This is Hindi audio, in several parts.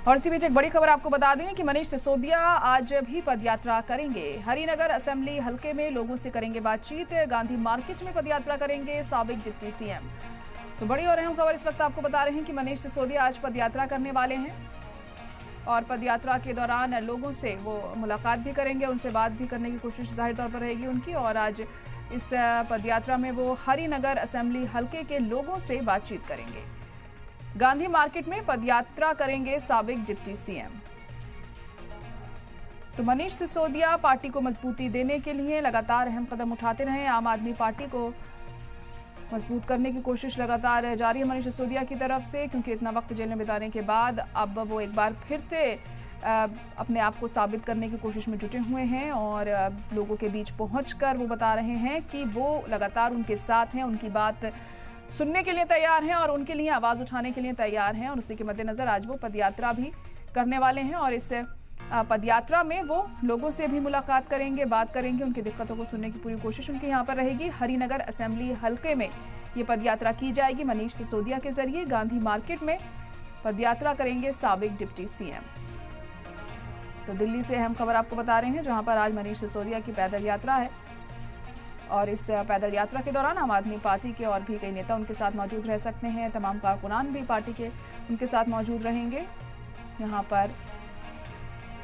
और इसी बीच एक बड़ी खबर आपको बता दें कि मनीष सिसोदिया आज भी पदयात्रा करेंगे। हरिनगर असेंबली हलके में लोगों से करेंगे बातचीत। गांधी मार्केट में पदयात्रा करेंगे साबिक डिप्टी सीएम। तो बड़ी और अहम खबर इस वक्त आपको बता रहे हैं कि मनीष सिसोदिया आज पदयात्रा करने वाले हैं और पदयात्रा के दौरान लोगों से वो मुलाकात भी करेंगे, उनसे बात भी करने की कोशिश जाहिर तौर पर रहेगी उनकी। और आज इस पदयात्रा में वो हरिनगर असेंबली हलके के लोगों से बातचीत करेंगे। गांधी मार्केट में पदयात्रा करेंगे साबिक डिप्टी सीएम। तो मनीष सिसोदिया पार्टी को मजबूती देने के लिए लगातार अहम कदम उठाते रहे। आम आदमी पार्टी को मजबूत करने की कोशिश लगातार जारी है मनीष सिसोदिया की तरफ से, क्योंकि इतना वक्त जेल में बिताने के बाद अब वो एक बार फिर से अपने आप को साबित करने की कोशिश में जुटे हुए हैं और लोगों के बीच पहुंचकर वो बता रहे हैं कि वो लगातार उनके साथ हैं, उनकी बात सुनने के लिए तैयार हैं और उनके लिए आवाज़ उठाने के लिए तैयार हैं। और उसी के मद्देनज़र आज वो पदयात्रा भी करने वाले हैं और इस पदयात्रा में वो लोगों से भी मुलाकात करेंगे, बात करेंगे, उनकी दिक्कतों को सुनने की पूरी कोशिश उनकी यहाँ पर रहेगी। हरिनगर असेंबली हलके में ये पदयात्रा की जाएगी मनीष सिसोदिया के जरिए। गांधी मार्केट में पदयात्रा करेंगे साबिक डिप्टी सीएम। तो दिल्ली से अहम खबर आपको बता रहे हैं, जहाँ पर आज मनीष सिसोदिया की पैदल यात्रा है और इस पैदल यात्रा के दौरान आम आदमी पार्टी के और भी कई नेता उनके साथ मौजूद रह सकते हैं। तमाम कारकुनान भी पार्टी के उनके साथ मौजूद रहेंगे। यहाँ पर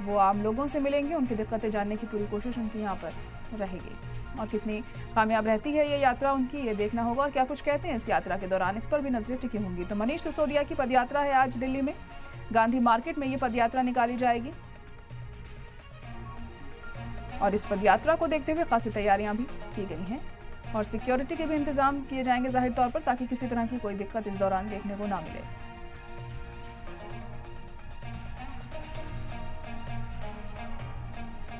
वो आम लोगों से मिलेंगे, उनकी दिक्कतें जानने की पूरी कोशिश उनकी यहाँ पर रहेगी। और कितनी कामयाब रहती है ये यात्रा उनकी, ये देखना होगा। और क्या कुछ कहते हैं इस यात्रा के दौरान, इस पर भी नजरें टिकी होंगी। तो मनीष सिसोदिया की पदयात्रा है आज दिल्ली में, गांधी मार्केट में ये पदयात्रा निकाली जाएगी और इस पदयात्रा को देखते हुए खासी तैयारियां भी की गई हैं और सिक्योरिटी के भी इंतजाम किए जाएंगे जाहिर तौर पर, ताकि किसी तरह की कोई दिक्कत इस दौरान देखने को ना मिले।